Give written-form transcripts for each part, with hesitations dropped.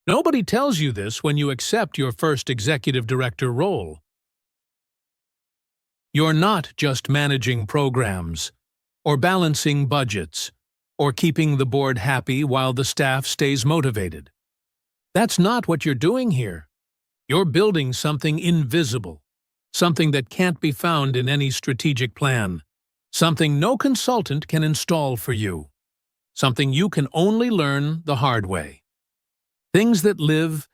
Nobody tells you this when you accept your first executive director role. You're not just managing programs, or balancing budgets, or keeping the board happy while the staff stays motivated. That's not what you're doing here. You're building something invisible, something that can't be found in any strategic plan, something no consultant can install for you, something you can only learn the hard way. Things that live,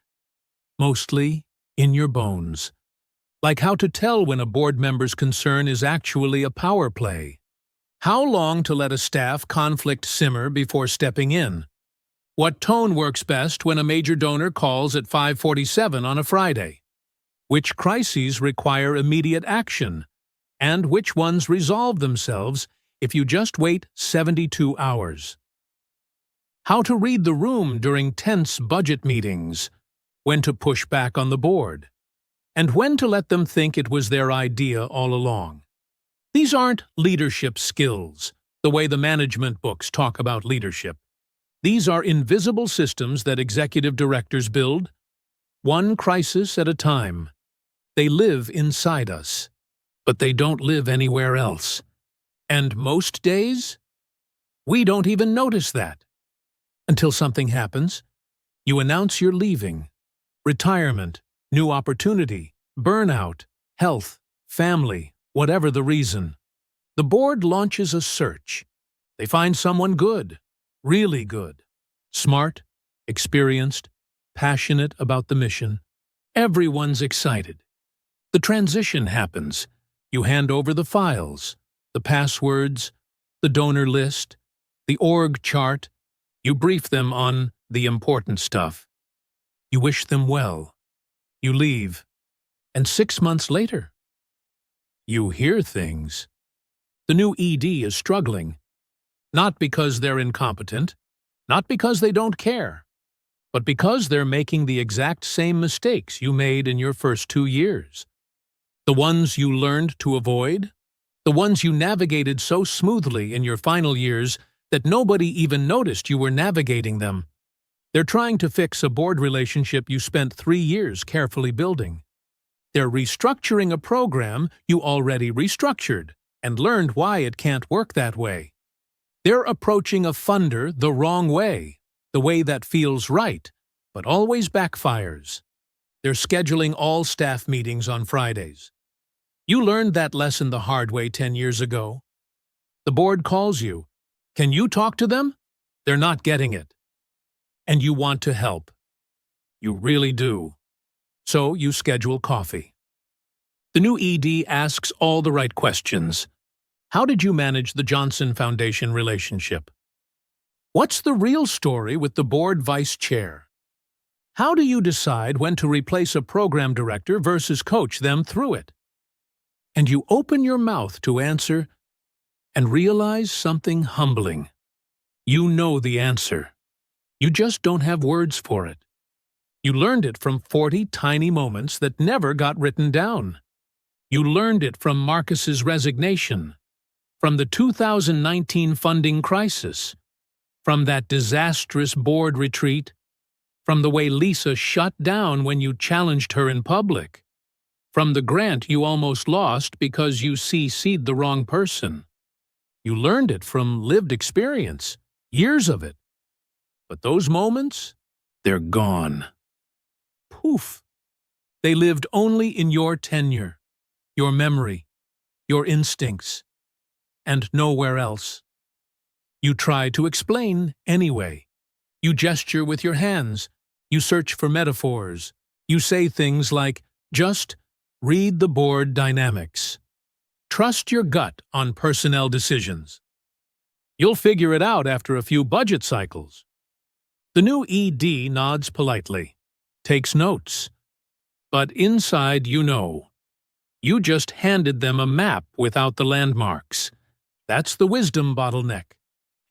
mostly, in your bones. Like how to tell when a board member's concern is actually a power play. How long to let a staff conflict simmer before stepping in. What tone works best when a major donor calls at 5:47 on a Friday. Which crises require immediate action, and which ones resolve themselves if you just wait 72 hours. How to read the room during tense budget meetings, when to push back on the board, and when to let them think it was their idea all along. These aren't leadership skills, the way the management books talk about leadership. These are invisible systems that executive directors build, one crisis at a time. They live inside us, but they don't live anywhere else. And most days, we don't even notice that. Until something happens, you announce you're leaving. Retirement, new opportunity, burnout, health, family, whatever the reason. The board launches a search. They find someone good, really good, smart, experienced, passionate about the mission. Everyone's excited. The transition happens. You hand over the files, the passwords, the donor list, the org chart. You brief them on the important stuff. You wish them well. You leave. And 6 months later, you hear things. The new ED is struggling. Not because they're incompetent, not because they don't care, but because they're making the exact same mistakes you made in your first 2 years. The ones you learned to avoid, the ones you navigated so smoothly in your final years that nobody even noticed you were navigating them. They're trying to fix a board relationship you spent 3 years carefully building. They're restructuring a program you already restructured and learned why it can't work that way. They're approaching a funder the wrong way, the way that feels right, but always backfires. They're scheduling all staff meetings on Fridays. You learned that lesson the hard way 10 years ago. The board calls you. Can you talk to them? They're not getting it. And you want to help. You really do. So you schedule coffee. The new ED asks all the right questions. How did you manage the Johnson Foundation relationship? What's the real story with the board vice chair? How do you decide when to replace a program director versus coach them through it? And you open your mouth to answer and realize something humbling. You know the answer. You just don't have words for it. You learned it from 40 tiny moments that never got written down. You learned it from Marcus's resignation, from the 2019 funding crisis, from that disastrous board retreat, from the way Lisa shut down when you challenged her in public, from the grant you almost lost because you CC'd the wrong person. You learned it from lived experience, years of it. But those moments, they're gone. Poof. They lived only in your tenure, your memory, your instincts, and nowhere else. You try to explain anyway. You gesture with your hands. You search for metaphors. You say things like, just read the board dynamics. Trust your gut on personnel decisions. You'll figure it out after a few budget cycles. The new ED nods politely, takes notes. But inside you know. You just handed them a map without the landmarks. That's the wisdom bottleneck.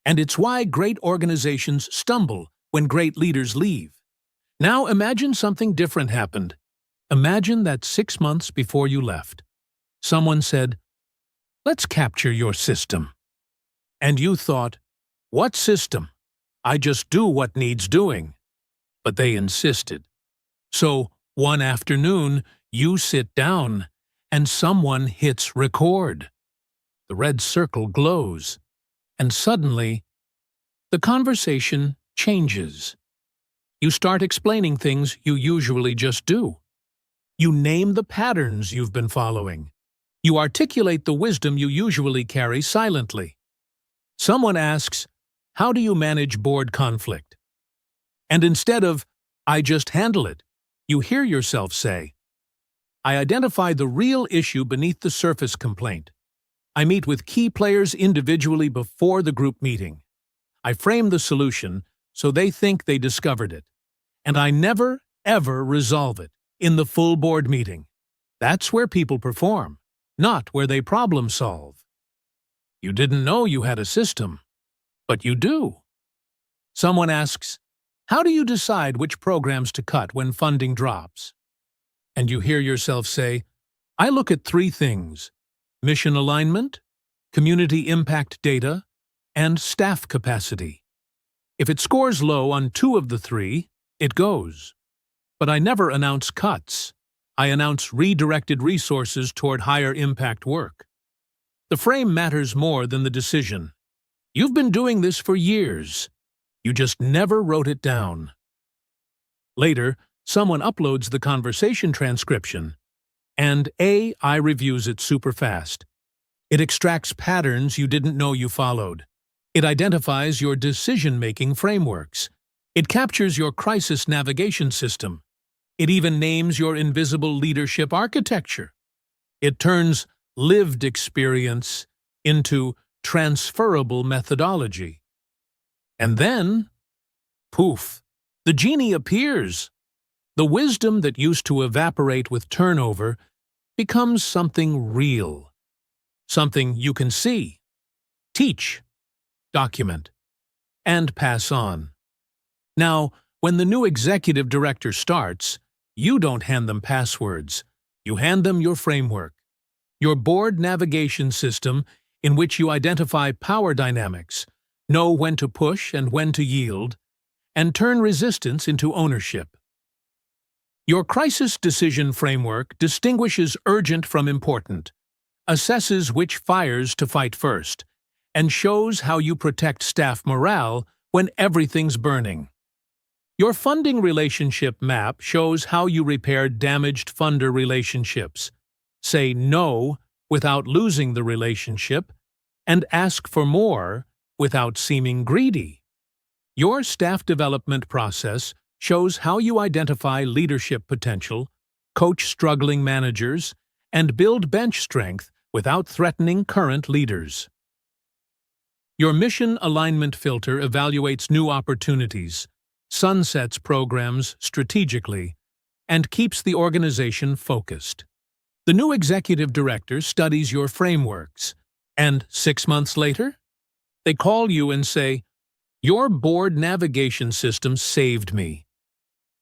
And it's why great organizations stumble when great leaders leave. Now imagine something different happened. Imagine that 6 months before you left, someone said, "Let's capture your system." And you thought, "What system? I just do what needs doing." but they insisted. So, one afternoon, you sit down, and someone hits record. The red circle glows, and suddenly, the conversation changes. You start explaining things you usually just do. You name the patterns you've been following. You articulate the wisdom you usually carry silently. Someone asks, "How do you manage board conflict?" And instead of, "I just handle it," you hear yourself say, "I identify the real issue beneath the surface complaint. I meet with key players individually before the group meeting. I frame the solution so they think they discovered it. And I never, ever resolve it in the full board meeting. That's where people perform, not where they problem solve." You didn't know you had a system, but you do. Someone asks, "How do you decide which programs to cut when funding drops?" And you hear yourself say, "I look at 3 things: mission alignment, community impact data, and staff capacity. If it scores low on 2 of the 3, it goes. But I never announce cuts. I announce redirected resources toward higher impact work." The frame matters more than the decision. You've been doing this for years. You just never wrote it down. Later, someone uploads the conversation transcription, and AI reviews it super fast. It extracts patterns you didn't know you followed. It identifies your decision-making frameworks. It captures your crisis navigation system. It even names your invisible leadership architecture. It turns lived experience into transferable methodology. And then, poof, the genie appears. The wisdom that used to evaporate with turnover becomes something real. Something you can see, teach, document, and pass on. Now, when the new executive director starts, you don't hand them passwords. You hand them your framework, your board navigation system in which you identify power dynamics, know when to push and when to yield, and turn resistance into ownership. Your crisis decision framework distinguishes urgent from important, assesses which fires to fight first, and shows how you protect staff morale when everything's burning. Your funding relationship map shows how you repair damaged funder relationships, say no without losing the relationship, and ask for more without seeming greedy. Your staff development process shows how you identify leadership potential, coach struggling managers, and build bench strength without threatening current leaders. Your mission alignment filter evaluates new opportunities, sunsets programs strategically, and keeps the organization focused. The new executive director studies your frameworks, and 6 months later, they call you and say, "Your board navigation system saved me.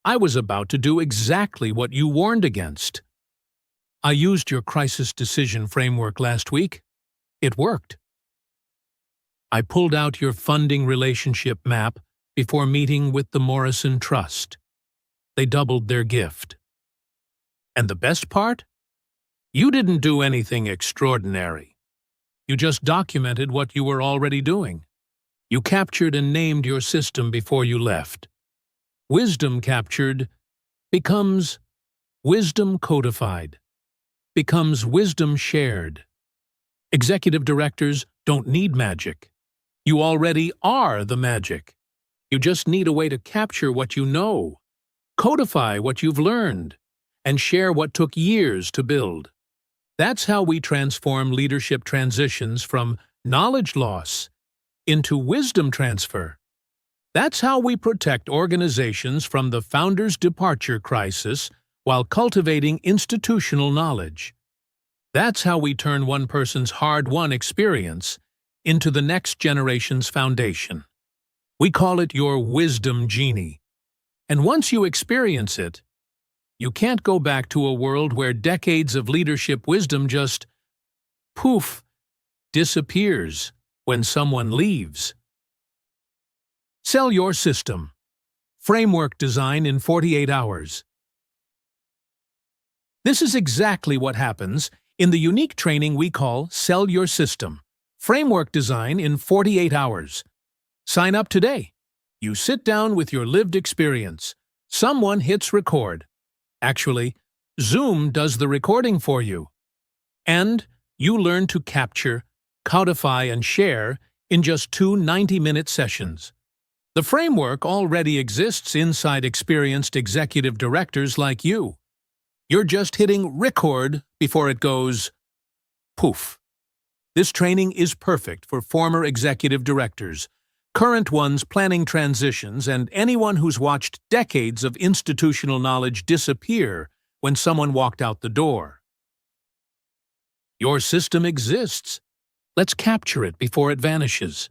I was about to do exactly what you warned against. I used your crisis decision framework last week. It worked. I pulled out your funding relationship map before meeting with the Morrison Trust. They doubled their gift. And the best part? You didn't do anything extraordinary. You just documented what you were already doing. You captured and named your system before you left. Wisdom captured becomes wisdom codified, becomes wisdom shared. Executive directors don't need magic. You already are the magic. You just need a way to capture what you know, codify what you've learned, and share what took years to build. That's how we transform leadership transitions from knowledge loss into wisdom transfer. That's how we protect organizations from the founder's departure crisis while cultivating institutional knowledge. That's how we turn one person's hard-won experience into the next generation's foundation. We call it your Wisdom Genie. And once you experience it, you can't go back to a world where decades of leadership wisdom just, poof, disappears when someone leaves. Sell your system. Framework design in 48 hours. This is exactly what happens in the unique training we call Sell Your System. Framework design in 48 hours. Sign up today. You sit down with your lived experience. Someone hits record. Actually, Zoom does the recording for you. And you learn to capture, codify, and share in just 2 90-minute sessions. The framework already exists inside experienced executive directors like you. You're just hitting record before it goes poof. This training is perfect for former executive directors, current ones planning transitions, and anyone who's watched decades of institutional knowledge disappear when someone walked out the door. Your system exists. Let's capture it before it vanishes.